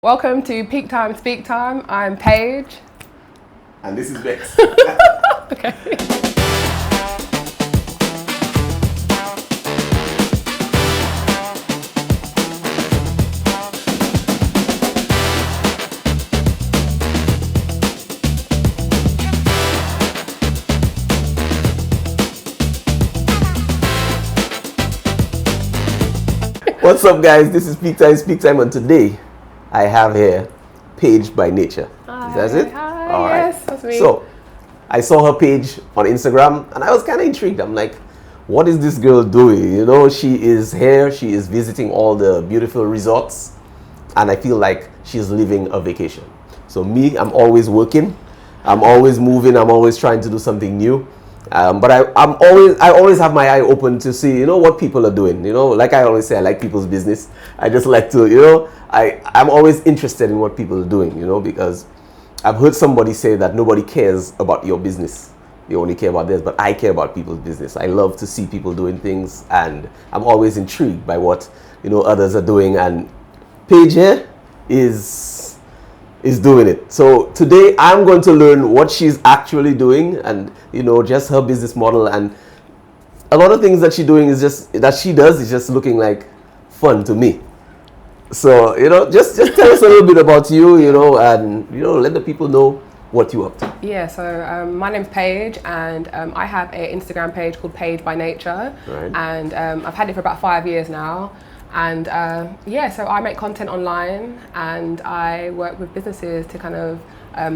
Welcome to Peaktime Speaktime. I'm Paige. And this is Bex. Okay. What's up, guys? This is Peaktime Speaktime, and today I have here Paige by nature. Hi. That's it? Hi. All right. Yes, that's me. So, I saw her page on Instagram and I was kind of intrigued. I'm like, what is this girl doing? You know, she is here, she is visiting all the beautiful resorts, and I feel like she's living a vacation. So me, I'm always working, I'm always moving, I'm always trying to do something new. But I always have my eye open to see, you know, what people are doing. You know, like I always say, I like people's business. I just like to, you know, I'm always interested in what people are doing, you know, because I've heard somebody say that nobody cares about your business. They only care about theirs, but I care about people's business. I love to see people doing things, and I'm always intrigued by what, you know, others are doing. And Paige here is doing it. So today I'm going to learn what she's actually doing, and you know, just her business model, and a lot of things that she's doing is just looking like fun to me. So, you know, just tell us a little bit about you, you know, and you know, let the people know what you're up to. Yeah, so my name's Paige, and I have an Instagram page called Paige by Nature. Right. And I've had it for about 5 years now. And yeah, so I make content online, and I work with businesses to kind of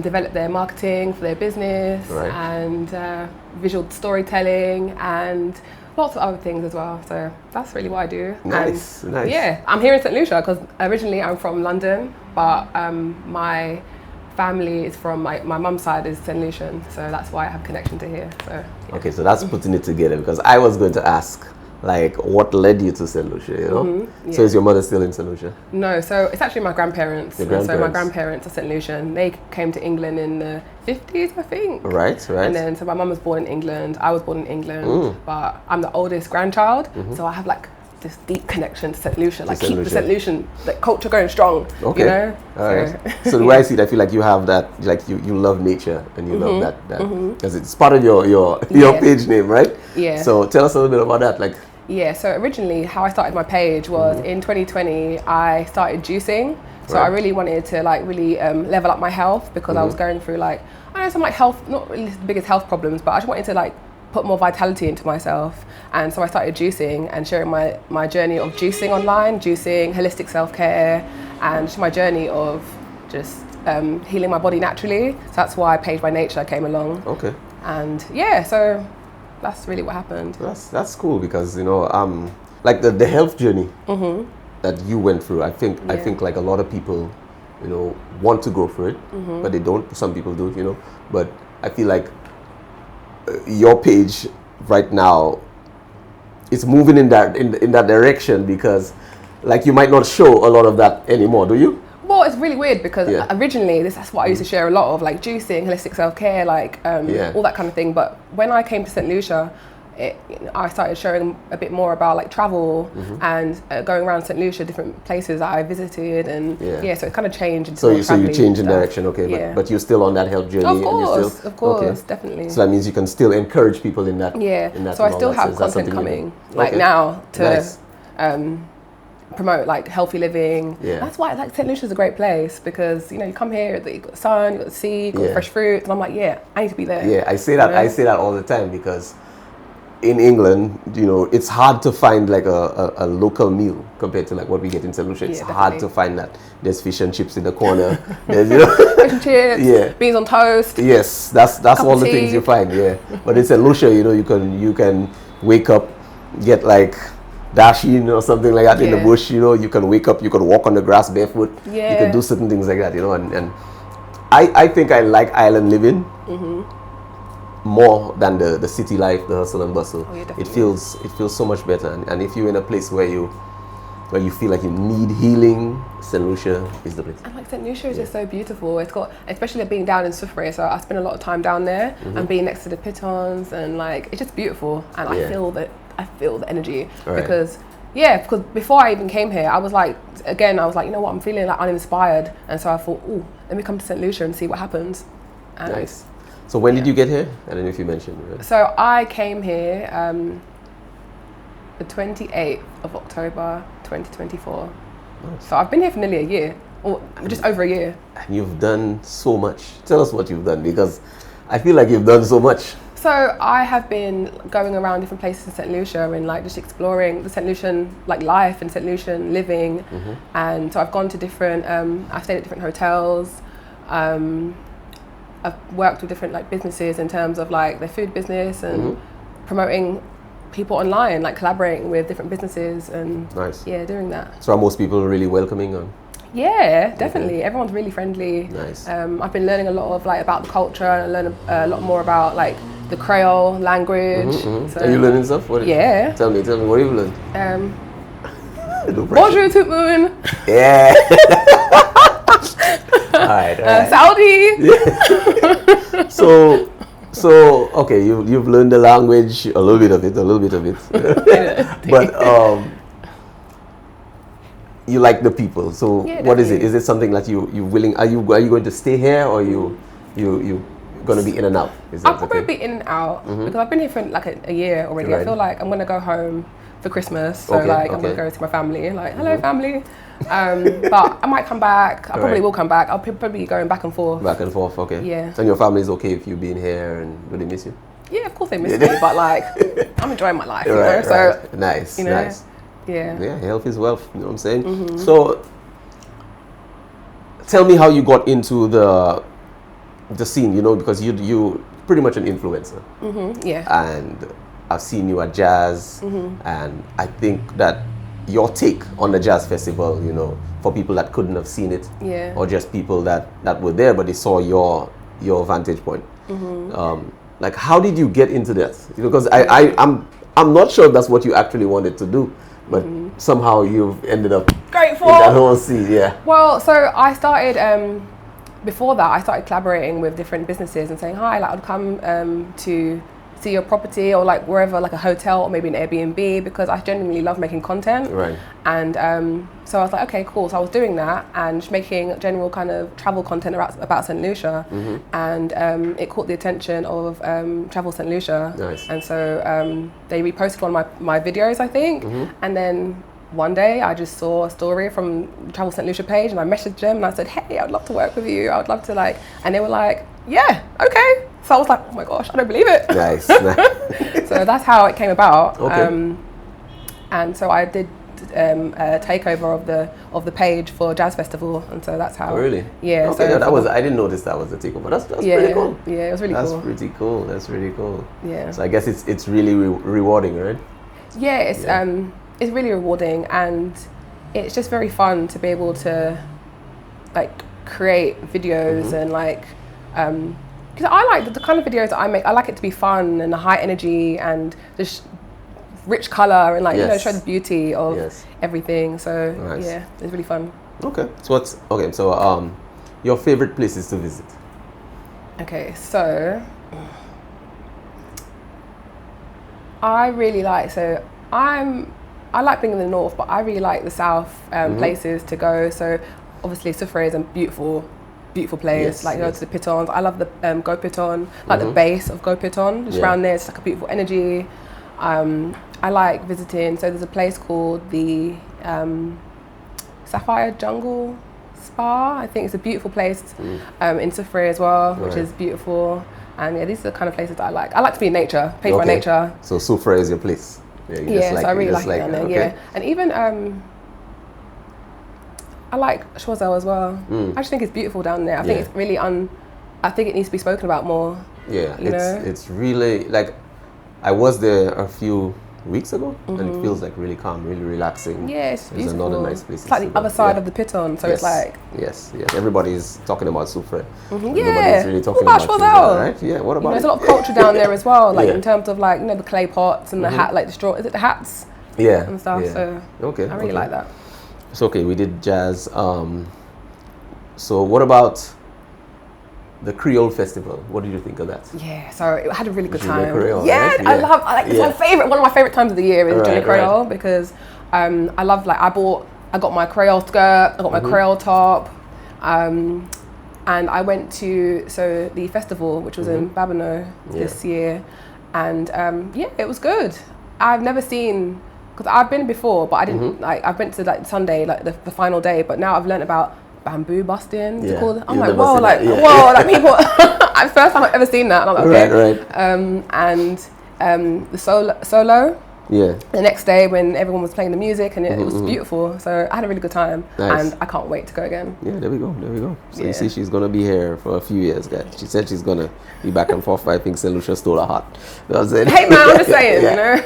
develop their marketing for their business, Right. and visual storytelling, and lots of other things as well. So that's really what I do. Nice, and nice. Yeah, I'm here in St. Lucia because originally I'm from London, but my family is from my mum's side is St. Lucian, so that's why I have connection to here. So yeah. Okay, so that's putting it together, because I was going to ask, like, what led you to St. Lucia, you know? Mm-hmm, yeah. So is your mother still in St. Lucia? No, so it's actually my grandparents. Your So my grandparents. grandparents are St. Lucian. They came to England in the 50s, I think. Right. And then, so my mum was born in England, I was born in England, but I'm the oldest grandchild, so I have like this deep connection to St. Lucia, like St. keep the Lucia. St. Lucian like, culture going strong, Okay. you know? All right. So the way I see it, I feel like you have that, like you love nature, and you love that because it's part of your Yeah. page name, right? Yeah. So tell us a little bit about that, like. Yeah, so originally how I started my page was in 2020 I started juicing. So I Right. really wanted to like really level up my health, because I was going through like, I know some like health, not really the biggest health problems, but I just wanted to like put more vitality into myself. And so I started juicing and sharing my journey of juicing online, juicing, holistic self-care, and just my journey of just healing my body naturally. So that's why Paige by Nature came along. Okay. And yeah, so that's really what happened. That's cool, because you know, like the health journey that you went through. I think like a lot of people, you know, want to go through it, but they don't. Some people do, you know. But I feel like your page right now, it's moving in that direction, because like you might not show a lot of that anymore, do you? Well, it's really weird because Yeah. originally that's what I used to share a lot of, like juicing, holistic self-care, like all that kind of thing. But when I came to St. Lucia, I started sharing a bit more about like travel and going around St. Lucia, different places that I visited, and so it kind of changed into So more you travelling change in stuff. direction, okay? Yeah. But you're still on that health journey. Of and you're course, still, of course, okay. definitely. So that means you can still encourage people in that. Yeah, In that so I and all still that. have So that's content something you coming, do. like Okay. now to Nice. promote like healthy living. Yeah. That's why like St. Lucia's a great place, because you know you come here, you've got the sun, you've got the sea, you've got Yeah. fresh fruit, and I'm like, yeah, I need to be there. Yeah, I say that. You know? I say that all the time, because in England, you know, it's hard to find like a local meal compared to like what we get in St. Lucia. It's Yeah, hard definitely. to find that. There's fish and chips in the corner. There's, you know, Fish and chips, Yeah. beans on toast. yes, that's Cup all of the tea. things you find. Yeah, but in St. Lucia, you know, you can wake up, get like dashing or something like that in the Yeah. bush. You know, you can wake up, you can walk on the grass barefoot. You Yeah. can do certain things like that. You know, and I think I like island living. More than the city life, the hustle and bustle. Oh, yeah, It definitely. feels so much better. And if you're in a place where you feel like you need healing, St. Lucia is the place. And like St. Lucia is just so beautiful. It's got, especially being down in Soufrière, so I spend a lot of time down there and being next to the pitons, and like it's just beautiful. And Yeah. I feel the energy Right. because Yeah, because before I even came here, I was like, you know what, I'm feeling like uninspired. And so I thought, oh, let me come to St. Lucia and see what happens. And nice. So when did you get here? I don't know if you mentioned. Right? So I came here the 28th of October, 2024. Nice. So I've been here for nearly a year, or just over a year. And you've done so much. Tell us what you've done, because I feel like you've done so much. So I have been going around different places in St. Lucia and like just exploring the St. Lucian like life and St. Lucian living. And so I've gone to different, I've stayed at different hotels. I've worked with different like businesses in terms of like their food business and promoting people online, like collaborating with different businesses and doing that. So are most people really welcoming? Yeah, definitely. Okay. Everyone's really friendly. Nice. I've been learning a lot of like about the culture and learn a lot more about like the Creole language. So, are you learning stuff? Tell me, what have you learned? Bonjour tout le monde. Yeah. all right. Saudi. Yeah. So okay, you've learned the language, a little bit of it. But you like the people. So what is it? Is it something that you willing? Are you going to stay here, or you going to be in and out? I'll probably be in and out because I've been here for like a year already. Right. I feel like I'm going to go home for Christmas, so I'm going to go to my family. Like, hello family. But I might come back. I probably will come back. I'll probably be going back and forth. Back and forth, okay. Yeah. So your family is okay if you being here, and do they miss you? Yeah, of course they miss me, but like I'm enjoying my life, you know. So nice, nice. Yeah. Yeah, health is wealth. You know what I'm saying? So, tell me how you got into the scene. You know, because you pretty much an influencer. Yeah. And I've seen you at jazz, and I think that your take on the jazz festival, you know, for people that couldn't have seen it, or just people that were there but they saw your vantage point. Like, how did you get into that? You know, because I'm not sure that's what you actually wanted to do, but somehow you've ended up grateful in that whole scene. Yeah. Well, so I started before that. I started collaborating with different businesses and saying hi. Like, I'd come to see your property or like wherever, like a hotel or maybe an Airbnb, because I genuinely love making content. Right. And so I was like, okay, cool. So I was doing that and just making general kind of travel content about St. Lucia, and it caught the attention of Travel St. Lucia. Nice. And so they reposted one of my videos, I think, and then one day I just saw a story from Travel St. Lucia page, and I messaged them and I said, hey, I'd love to work with you. I would love to like, and they were like, yeah, okay. So I was like, oh my gosh, I don't believe it. Nice. So that's how it came about. Okay. And so I did a takeover of the page for Jazz Festival, and so that's how. Oh, really? Yeah. Okay, so I didn't notice that was the takeover. That's pretty cool. Yeah, it was really cool. That's pretty cool. That's really cool. Yeah. So I guess it's really rewarding, right? Yeah, it's really rewarding, and it's just very fun to be able to like create videos and like because I like the kind of videos that I make. I like it to be fun and high energy and just rich color and like you know, show the beauty of everything. So yeah, it's really fun. Okay. So your favorite places to visit? Okay, so I really like I like being in the north, but I really like the south places to go. So obviously Soufrière is a beautiful place. Go to the pitons. I love the Go Piton, like the base of Go Piton. Just around there, it's like a beautiful energy. I like visiting. So there's a place called the Sapphire Jungle Spa. I think it's a beautiful place in Soufrière as well, which is beautiful. And yeah, these are the kind of places that I like. I like to be in nature, paid by nature. So Soufrière is your place. Yeah, so I really like it down there. Yeah, and even I like Choiseul as well. I just think it's beautiful down there. I think it's really I think it needs to be spoken about more. Yeah, it's really like I was there a few weeks ago, and it feels like really calm, really relaxing. Yeah, it's beautiful. There's another nice place. It's like the other side of the Piton, so it's like yes. Everybody's talking about Soufrière. Yeah, really talking about Choiseul, right? Yeah, what about? There's a lot of culture down there as well, like in terms of like the clay pots and the hat, like the straw. Is it the hats? Yeah, and stuff. So I really like that. So we did jazz. So what about the Creole Festival? What did you think of that? Yeah, so I had a really good time. Creole, yeah, right? I love. It's my favorite. One of my favorite times of the year is Junior Creole because I love I got my Creole skirt, I got my Creole top, and I went to the festival, which was in Babino this year, and it was good. I've never seen, because I've been before, but I didn't I've been to Sunday, the final day, but now I've learned about bamboo busting. I'm like, whoa, whoa, people. It's the first time I've ever seen that, and I'm like, okay. Right. And the solo. Yeah. The next day when everyone was playing the music and it was beautiful, so I had a really good time. Nice. And I can't wait to go again. Yeah, there we go. So you see, she's gonna be here for a few years, guys. She said she's gonna be back and forth. I think St. Lucia stole her heart. Hey man, I'm just saying, you know.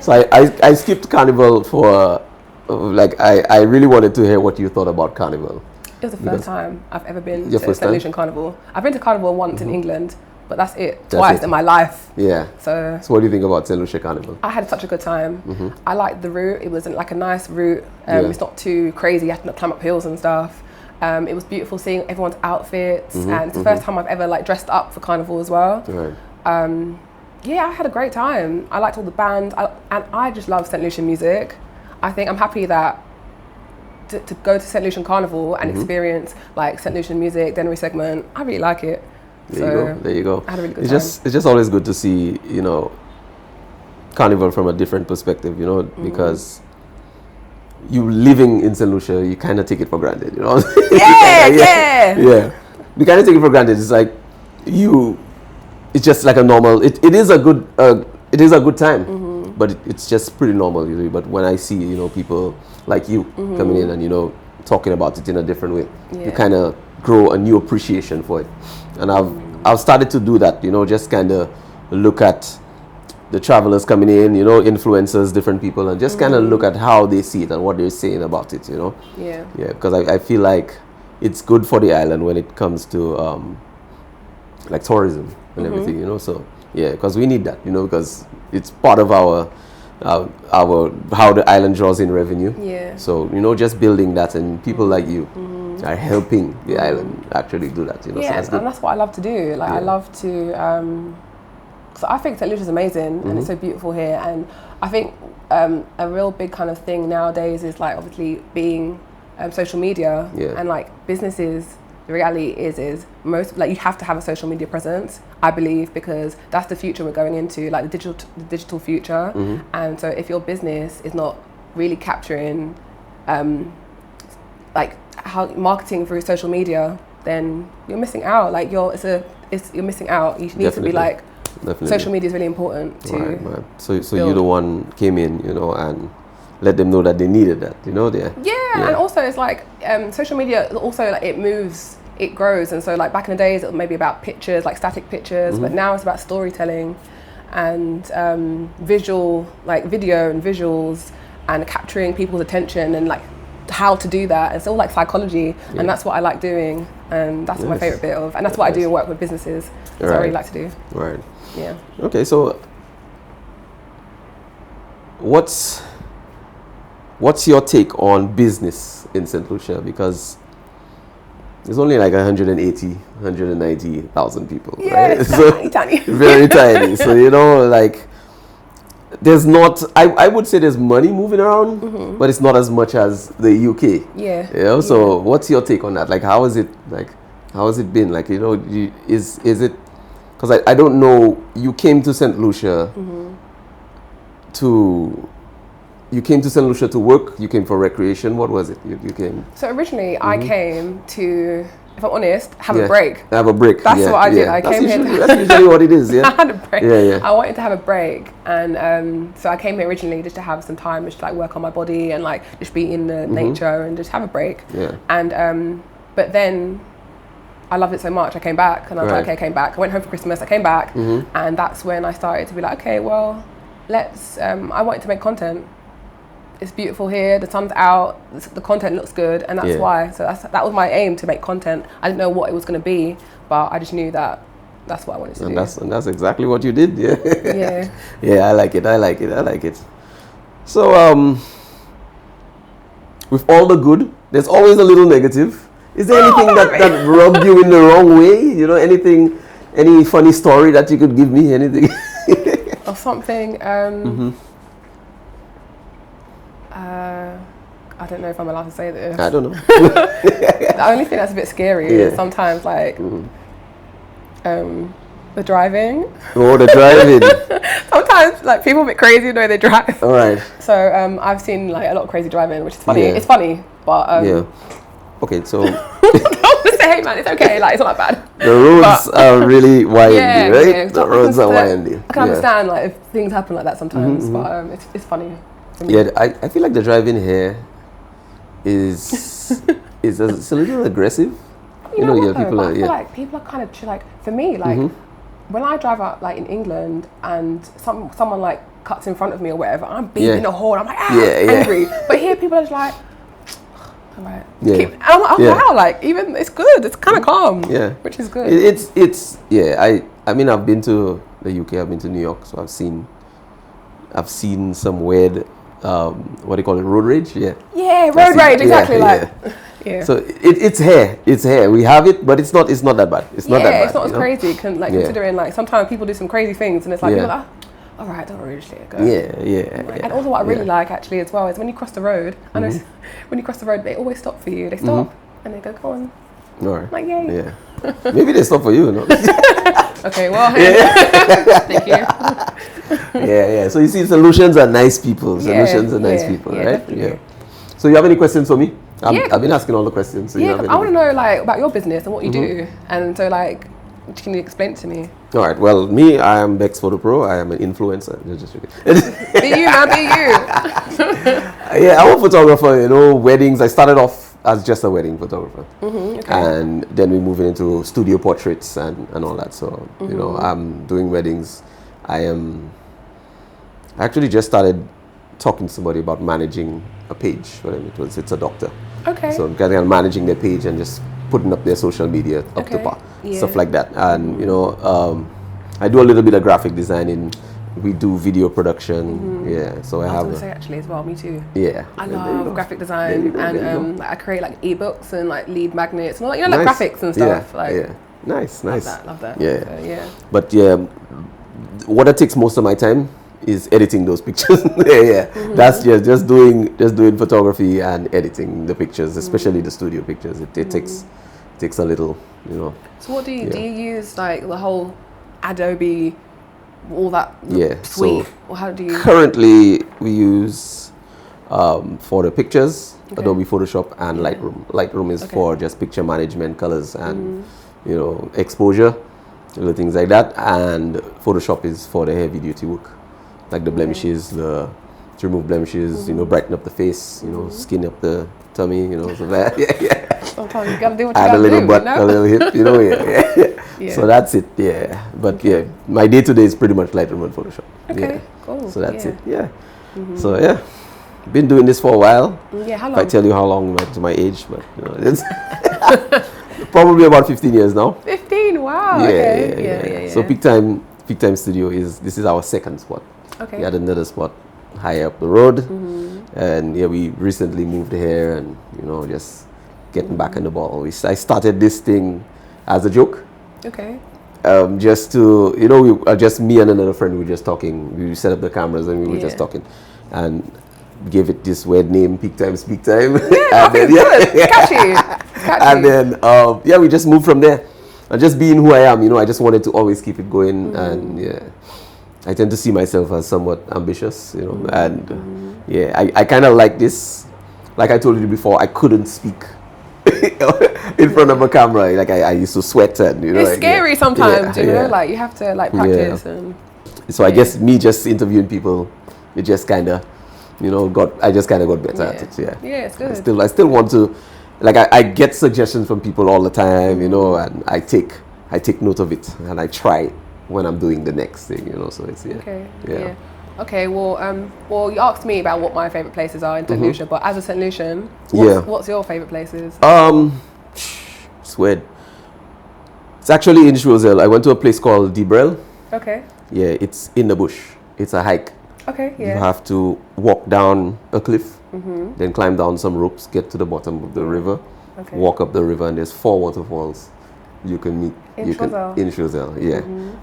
So I skipped Carnival for I really wanted to hear what you thought about Carnival. It was the first time I've ever been to St. Lucian Carnival. I've been to Carnival once in England, but that's it. Twice in my life. Yeah. So what do you think about St. Lucia Carnival? I had such a good time. I liked the route. It was a nice route. It's not too crazy. You have to climb up hills and stuff. It was beautiful seeing everyone's outfits, and it's the first time I've ever dressed up for Carnival as well. Right. I had a great time. I liked all the bands, and I just love St. Lucian music. I think I'm happy that to go to St. Lucian Carnival and experience St. Lucian music, Dennery segment. I really like it. There you go. I had a really good time. It's just always good to see, Carnival from a different perspective, because you living in St. Lucia, you kind of take it for granted, Yeah. You kind of take it for granted. It's like it's just like a normal. It is a good time, but it's just pretty normal usually. But when I see people like you coming in and talking about it in a different way, you kind of grow a new appreciation for it. And I've started to do that, just kind of look at the travelers coming in, influencers, different people, and just kind of look at how they see it and what they're saying about it, Yeah, because I feel like it's good for the island when it comes to tourism and everything, so yeah, because we need that, because it's part of our how the island draws in revenue. Yeah. So just building that, and people like you are helping the island actually do that. Yeah, so and that's what I love to do. I love to. So I think St. Lucia's amazing, and it's so beautiful here. And I think a real big kind of thing nowadays is obviously being social media and businesses. The reality is most you have to have a social media presence, I believe, because that's the future we're going into, the digital future. And so if your business is not really capturing how marketing through social media, then you're missing out. You're missing out. You need to be Definitely. Social media is really important to. Right. So you're the one came in, and let them know that they needed that, Yeah, and also it's social media also it moves, it grows, and so back in the days it was maybe about pictures, static pictures, but now it's about storytelling and visual, video and visuals, and capturing people's attention and how to do that. It's all psychology, and that's what I like doing, and that's my favorite bit of, and that's what I do and work with businesses. That's what I really like to do. Right. Yeah. Okay, so what's your take on business in St. Lucia? Because there's only 190,000 people, right? It's tiny. Very tiny. So, there's not, I would say there's money moving around, but it's not as much as the UK. Yeah. So what's your take on that? How is it, how has it been? Is it, because I don't know, you came to St. Lucia You came to St. Lucia to work? You came for recreation? What was it? You came? So originally I came to, if I'm honest, have a break. Have a break. That's what I did. I came here. That's usually what it is, yeah. I had a break. Yeah. I wanted to have a break, and so I came here originally just to have some time, just to work on my body and just be in the nature and just have a break. Yeah. And but then I loved it so much, I came back, and I was like, okay, I came back. I went home for Christmas. I came back, and that's when I started to be like, okay, well, let's. I wanted to make content. It's beautiful here, the sun's out, the content looks good, and that's why. So that was my aim, to make content. I didn't know what it was going to be, but I just knew that that's what I wanted to do. And that's exactly what you did, yeah. Yeah, I like it. So, with all the good, there's always a little negative. Is there anything that rubbed you in the wrong way? Anything, any funny story that you could give me, anything? Or something, I don't know if I'm allowed to say this. I don't know. The only thing that's a bit scary is sometimes like the driving. Oh, the driving. Sometimes like people a bit crazy the way they drive. All right. So I've seen like a lot of crazy driving, which is funny. It's funny, but yeah. Okay, so don't say, hey man, it's okay. Like it's not that bad. the roads are really windy, right? Yeah, the roads are windy. I can understand like if things happen like that sometimes, but it's funny. Yeah, I feel like the driving here is it's a little aggressive. You know yeah, people I feel like people are kind of chill. Like for me, like when I drive out like in England and someone like cuts in front of me or whatever, I'm beeping the horn. I'm like angry. But here people are just like, all right, and I'm like, wow, like even it's good. It's kind of calm. Yeah, which is good. It's I mean I've been to the UK. I've been to New York, so I've seen some weird what do you call it, road rage? Yeah, road rage, exactly. So it's here. We have it, but it's not that bad. It's not that bad. It's not as crazy. Considering like sometimes people do some crazy things, and it's like people are like, all right, don't worry, just let it go. Yeah. And also what I really like actually as well is when you cross the road. I know when you cross the road, they always stop for you. They stop and they go, go on. All right. I'm like, yay. Yeah. Maybe they stop for you, no? Okay, well, thank you. Yeah. So you see, solutions are nice people. Solutions are nice people, right? Definitely. Yeah. So you have any questions for me? I've been asking all the questions. So I want to know like about your business and what you do, and so like, can you explain it to me? All right. Well, I am Bex Photo Pro. I am an influencer. Just be you, man. Be you. Yeah, I'm a photographer. Weddings. I started off as just a wedding photographer, and then we moved into studio portraits and all that. So I'm doing weddings. I actually just started talking to somebody about managing a page for them. It's a doctor. Okay. So I'm kind of managing their page and just putting up their social media up to par, stuff like that. And I do a little bit of graphic designing. We do video production. Yeah. So I have. Was say actually as well. Me too. Yeah. I love graphic design and I create like ebooks and like lead magnets and all like like graphics and stuff. Nice. Love that. Yeah. But what it takes most of my time is editing those pictures. That's just doing photography and editing the pictures, especially the studio pictures. It takes a little, So what do you use like the whole Adobe, all that suite, or how do you? Currently, we use for the pictures Adobe Photoshop and Lightroom. Lightroom is for just picture management, colors, and exposure, little things like that. And Photoshop is for the heavy duty work, like the blemishes, to remove blemishes, brighten up the face, skin up the tummy, so that, Sometimes you gotta do what you add gotta a little do, butt, a little hip, So that's it, But my day to day is pretty much Lightroom and Photoshop. Okay, cool. So that's it, So been doing this for a while. Yeah, how long? If I tell you how long, to my age, but it's probably about 15 years now. 15, wow. Yeah. So Peaktime Studio this is our second spot. Okay. We had another spot higher up the road, and we recently moved here, and just getting back in the ball. I started this thing as a joke. Okay. Just to we just me and another friend, we were just talking. We set up the cameras and we were just talking, and gave it this weird name, Peaktime Speaktime. Yeah, and then, good. Catchy. And then we just moved from there. And just being who I am, I just wanted to always keep it going, and I tend to see myself as somewhat ambitious, and I kind of like this. Like I told you before, I couldn't speak in front of a camera. Like I used to sweat, and it's scary sometimes. Like you have to like practice. And so I guess me just interviewing people, it just kind of, I just kind of got better at it. Yeah, it's good. I still want to, like I get suggestions from people all the time, and I take note of it, and I try when I'm doing the next thing, So it's Okay, well, you asked me about what my favourite places are in St. Lucia, but as a St. Lucian, what's your favourite places? It's weird. It's actually in Choiseul. I went to a place called Debrel. Okay. Yeah, it's in the bush. It's a hike. Okay, You have to walk down a cliff, then climb down some ropes, get to the bottom of the river, walk up the river, and there's 4 waterfalls you can meet. In Choiseul,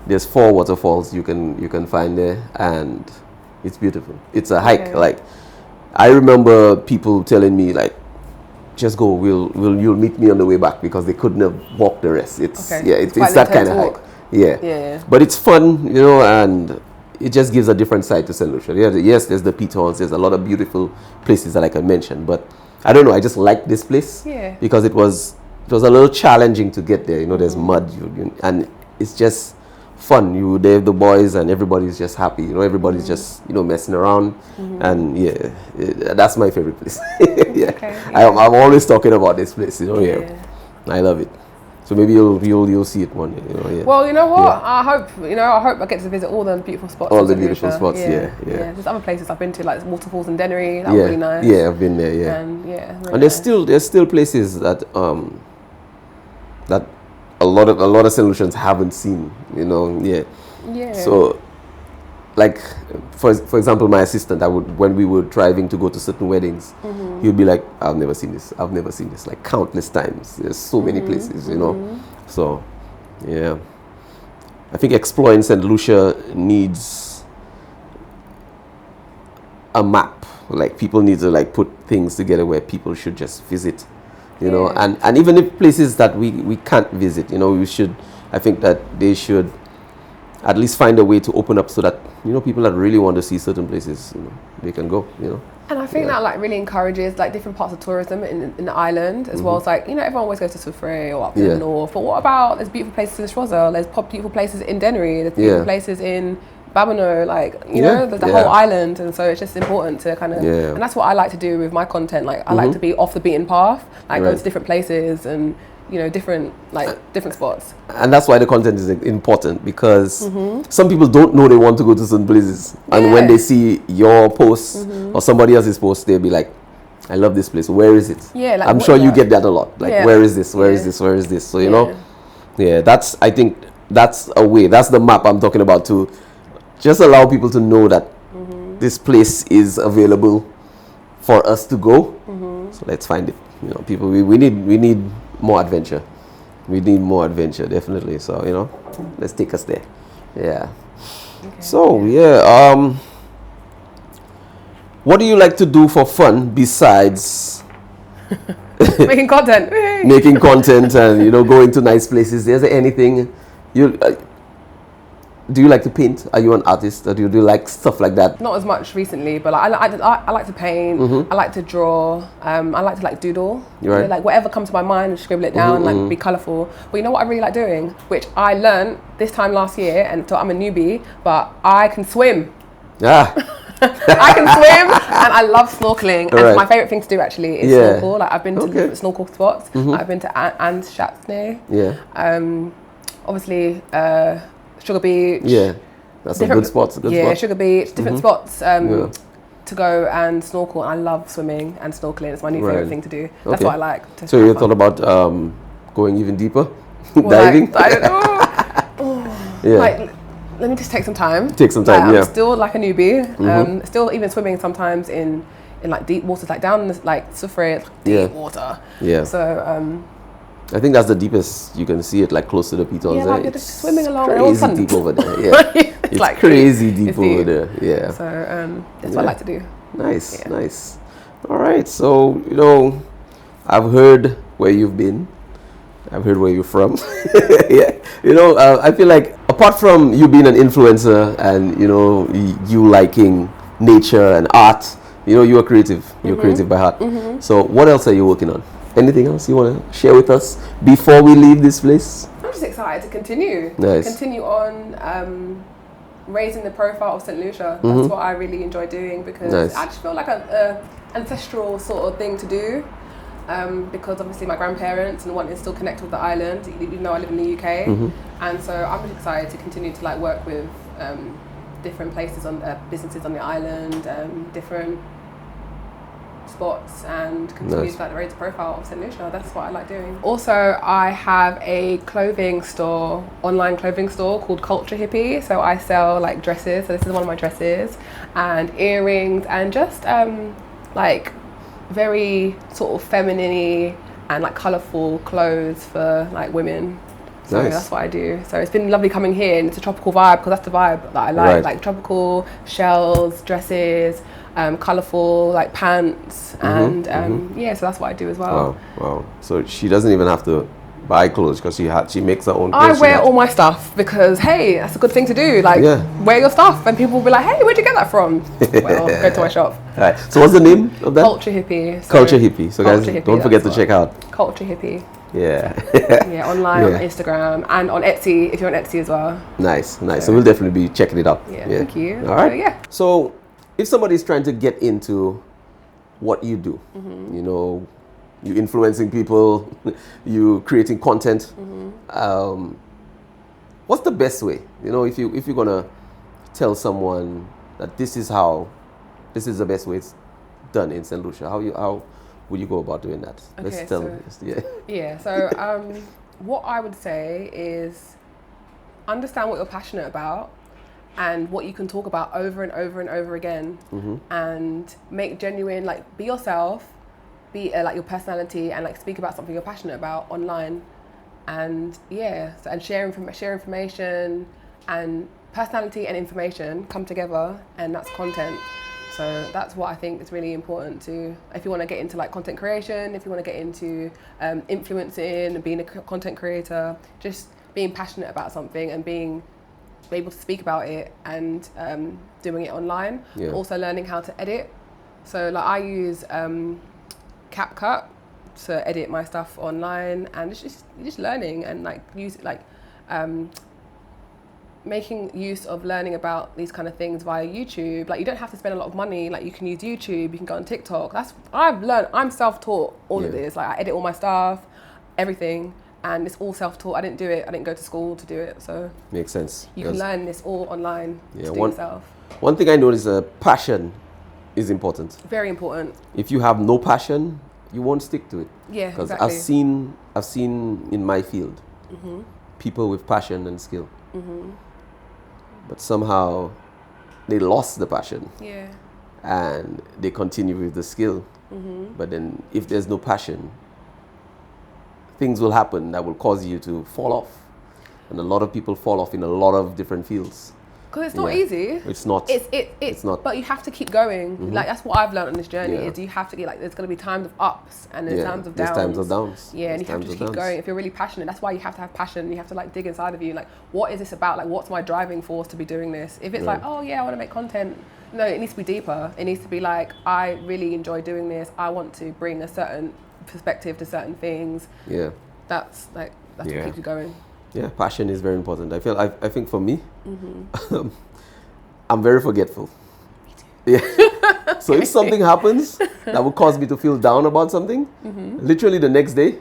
There's 4 waterfalls you can find there, and it's beautiful. It's a hike. Like I remember people telling me like, just go, you'll meet me on the way back, because they couldn't have walked the rest. It's Okay. yeah, it's that kind of hike. Yeah. Yeah. But it's fun, you know, and it just gives a different side to St. Lucia. Yeah, yes, there's the pitons, there's a lot of beautiful places that I can mention, but I don't know, I just like this place because it was a little challenging to get there. You know, there's mud, and it's just fun. You there, the boys, and everybody's just happy. You know, everybody's just messing around, and that's my favorite place. I'm always talking about this place. You know, I love it. So maybe you'll see it one day. You know, Well, you know what? I hope I get to visit all the beautiful spots. All the beautiful spots. Yeah. There's other places I've been to, like waterfalls in Dennery. That was really nice. Yeah, I've been there. Yeah. And really and there's still places that that a lot of St. Lucians haven't seen. You know. Yeah. So, like for example, my assistant, when we were driving to go to certain weddings, he would be like, I've never seen this, like countless times. There's so many places, you know. So yeah, I think exploring St. Lucia needs a map. Like people need to like put things together where people should just visit, you know, and even if places that we can't visit, you know, I think that they should at least find a way to open up so that, you know, people that really want to see certain places, you know, they can go, you know. And I think that like really encourages like different parts of tourism in the island, as well as like, you know, everyone always goes to Soufrière or up to the north, but what about, there's beautiful places in Choiseul, there's beautiful places in Dennery, there's beautiful places in Babonneau, like, you know, there's the whole island, and so it's just important to kind of, and that's what I like to do with my content, like I like to be off the beaten path, like go to different places and, you know, different spots. And that's why the content is important, because some people don't know they want to go to certain places, and when they see your post or somebody else's post, they'll be like, I love this place, where is it? Like, I'm sure you get that a lot, like where is this, where is this, where is this? So you know, I think that's a way, that's the map I'm talking about, to just allow people to know that this place is available for us to go. So let's find it. You know, people, we need more adventure. We need more adventure, definitely. So, you know, let's take us there. Yeah. Okay. So, what do you like to do for fun besides making content? Making content and, you know, going to nice places. Is there anything you do you like to paint? Are you an artist, or do you do like stuff like that? Not as much recently, but like, I like to paint. I like to draw. I like to like doodle. Right. You know, like whatever comes to my mind, scribble it down, like be colourful. But you know what I really like doing, which I learned this time last year, and so I'm a newbie, but I can swim. Yeah. I can swim, and I love snorkeling. And my favourite thing to do actually is snorkel. Like I've been to different snorkel spots. I've been to Anse Chatsnay. Yeah. Obviously. Sugar Beach. Yeah, that's a good spot. Sugar Beach, different spots to go and snorkel. And I love swimming and snorkeling. It's my new favourite thing to do. That's what I like. So you thought about going even deeper? Diving? Like, like, let me just take some time. I'm still like a newbie. Still even swimming sometimes in like deep waters, like down like Soufrière, deep water. Yeah. So I think that's the deepest you can see it, like close to the pitons. Yeah, like you're just swimming along. Crazy deep over there. Yeah, it's like crazy deep over there. Yeah. So that's what I like to do. Nice, nice. All right. So you know, I've heard where you've been. I've heard where you're from. Yeah. You know, I feel like apart from you being an influencer and you know you liking nature and art, you know, you're creative. You're creative by heart. So what else are you working on? Anything else you want to share with us before we leave this place? I'm just excited to continue. Nice. Continue on raising the profile of St. Lucia. That's what I really enjoy doing, because I just feel like a ancestral sort of thing to do. Because obviously my grandparents and wanting to still connect with the island, even though I live in the UK. And so I'm just excited to continue to like work with different places on businesses on the island, different spots, and continue to like raise the profile of St. Lucia. That's what I like doing. Also, I have a clothing store, online clothing store called Culture Hippie. So I sell like dresses. So this is one of my dresses, and earrings, and just like very sort of feminine-y and like colourful clothes for like women. So that's what I do. So it's been lovely coming here, and it's a tropical vibe because that's the vibe that I like. Like tropical shells, dresses, colourful like pants, and yeah. So that's what I do as well. Wow. So she doesn't even have to buy clothes because she makes her own I clothes. wear all my stuff because hey, that's a good thing to do. Like wear your stuff, and people will be like, hey, where'd you get that from? Well, go to my shop. All right. So what's the name of that? Culture Hippie. So Culture Hippie. So guys, don't forget to check out Culture Hippie. Yeah. Yeah, online on Instagram and on Etsy if you're on Etsy as well. Nice. So we'll definitely be checking it out. Yeah. Thank you. All right. So if somebody's trying to get into what you do, you know, you influencing people, you creating content, what's the best way? You know, if you're gonna tell someone that this is the best way it's done in St. Lucia, how would you go about doing that? Okay, Let's tell so what I would say is understand what you're passionate about and what you can talk about over and over and over again, and make genuine, like, be yourself, be like your personality, and like speak about something you're passionate about online, and and share information, and personality and information come together, and that's content. So that's what I think is really important to, if you want to get into like content creation, if you want to get into influencing and being a content creator, just being passionate about something and being able to speak about it, and doing it online. Also learning how to edit. So like I use CapCut to edit my stuff online, and it's just learning and like making use of learning about these kind of things via YouTube. Like you don't have to spend a lot of money. Like you can use YouTube, you can go on TikTok. I've learned. I'm self-taught all of this. Like I edit all my stuff, everything, and it's all self-taught. I didn't do it. I didn't go to school to do it. So makes sense. You can learn this all online to do yourself. One thing I noticed is passion is important. Very important. If you have no passion, you won't stick to it. Yeah, because exactly. I've seen in my field people with passion and skill. But somehow they lost the passion, and they continue with the skill. But then if there's no passion, things will happen that will cause you to fall off. And a lot of people fall off in a lot of different fields. Because it's not easy. It's not. It's not. But you have to keep going. Like that's what I've learned on this journey is you have to get, like, there's going to be times of ups and there's times of downs. There's times of downs. Yeah, and you have to just keep going. If you're really passionate, that's why you have to have passion. You have to like dig inside of you. Like, what is this about? Like, what's my driving force to be doing this? If it's like, oh yeah, I want to make content. No, it needs to be deeper. It needs to be like, I really enjoy doing this. I want to bring a certain perspective to certain things. Yeah. That's what keeps you going. Yeah, passion is very important. I think for me, I'm very forgetful. Me too. Yeah. So if something happens that would cause me to feel down about something, literally the next day,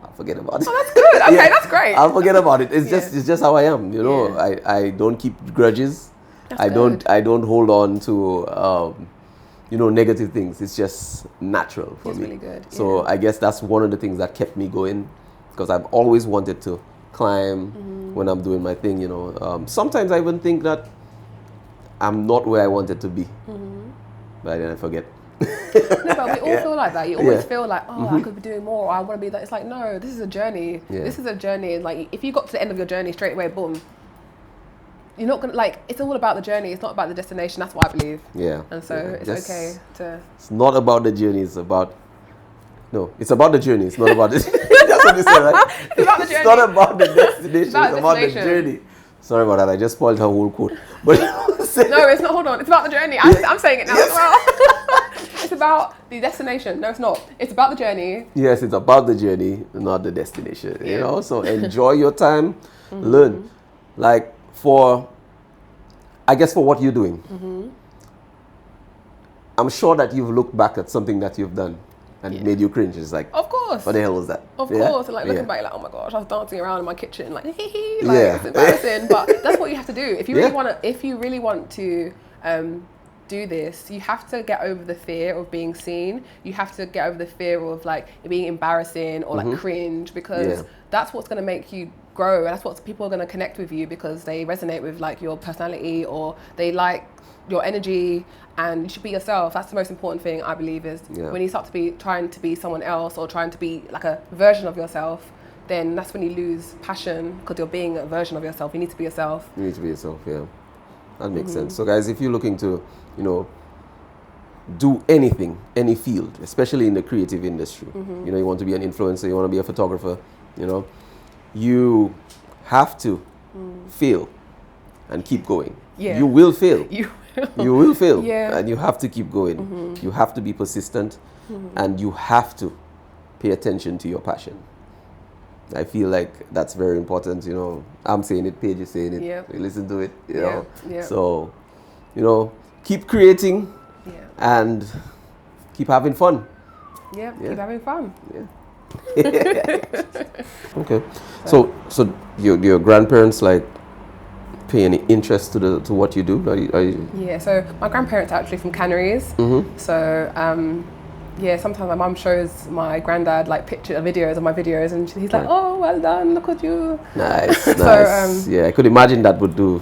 I'll forget about it. Oh, that's good. Okay, that's great. I'll forget about it. It's just how I am. You know, I don't keep grudges. I don't hold on to negative things. It's just natural for me. Really good. So I guess that's one of the things that kept me going, because I've always wanted to climb when I'm doing my thing. You know, sometimes I even think that I'm not where I wanted to be, but then I forget. No, but we all feel like that. You always feel like, I could be doing more, or I want to be that. It's like, no, this is a journey. This is a journey, and like, if you got to the end of your journey straight away, boom, you're not gonna, like, it's all about the journey. It's not about the destination. That's what I believe. Yeah. And so it's okay to. It's not about the journey. It's about the journey. It's not about this. That's what you said, right? It's about the journey. It's not about the destination. It's about the journey. Sorry about that. I just spoiled her whole quote. But no, it's not. Hold on. It's about the journey. I'm saying it now as well. It's about the destination. No, it's not. It's about the journey. Yes, it's about the journey, not the destination. You know, so enjoy your time, learn. Like for what you're doing, I'm sure that you've looked back at something that you've done and it made you cringe. It's like, of course. What the hell was that? Of course. And like looking back, like, oh my gosh, I was dancing around in my kitchen, like, like it's embarrassing. But that's what you have to do. If you really want to do this, you have to get over the fear of being seen. You have to get over the fear of like it being embarrassing or like cringe, because that's what's going to make you grow, and that's what people are going to connect with you, because they resonate with like your personality, or they like your energy, and you should be yourself. That's the most important thing, I believe, is when you start to be trying to be someone else or trying to be like a version of yourself, then that's when you lose passion because you're being a version of yourself. You need to be yourself. You need to be yourself, yeah. That makes sense. So guys, if you're looking to, you know, do anything, any field, especially in the creative industry, you know, you want to be an influencer, you want to be a photographer, you know, you have to fail and keep going. Yeah. You will fail. You will fail. Yeah. And you have to keep going. You have to be persistent and you have to pay attention to your passion. I feel like that's very important, you know. I'm saying it, Paige is saying it. Yep. You listen to it, you Yeah. know. Yeah. So, you know, keep creating and keep having fun. Yeah, keep having fun. Yeah. Okay. So your grandparents like pay any interest to what you do? Are you Yeah, so my grandparents are actually from Canaries. So yeah, sometimes my mum shows my granddad like videos of my videos, and he's like, "Oh, well done! Look at you." Nice, nice. So, yeah, I could imagine that would do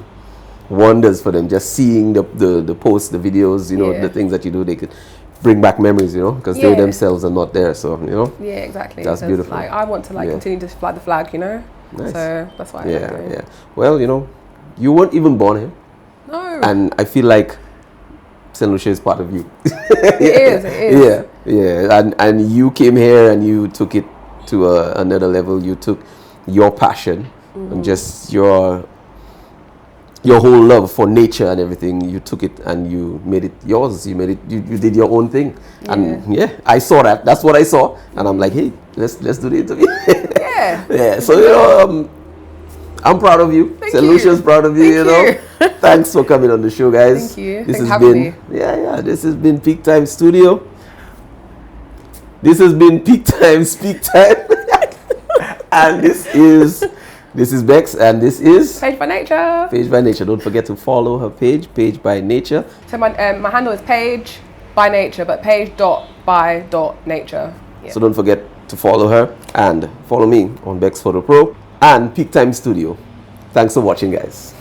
wonders for them. Just seeing the posts, the videos, you know, the things that you do, they could bring back memories, you know, because they themselves are not there. So, you know. Yeah, exactly. That's beautiful. Like, I want to continue to fly the flag, you know. Nice. So that's why. I love doing. Yeah. Well, you know, you weren't even born here. No. And I feel like St. Lucia is part of you. It is. Yeah. And you came here and you took it to another level. You took your passion and just your whole love for nature and everything. You took it and you made it yours. You made it. You did your own thing. Yeah. And I saw that. That's what I saw. And I'm like, hey, let's do the interview. Yeah. Yeah. So you know, I'm proud of you. St. Lucia's proud of you. You know. Thanks for coming on the show, guys. Thank you. This Thanks has for been having me. yeah. This has been Peaktime Studio. This has been Peaktime Speaktime, and this is Bex, and this is Paige by Nature. Paige by Nature. Don't forget to follow her page, Paige by Nature. So my handle is Paige by Nature, but Paige.by.nature. Yeah. So don't forget to follow her and follow me on Bex Photo Pro and Peaktime Studio. Thanks for watching, guys.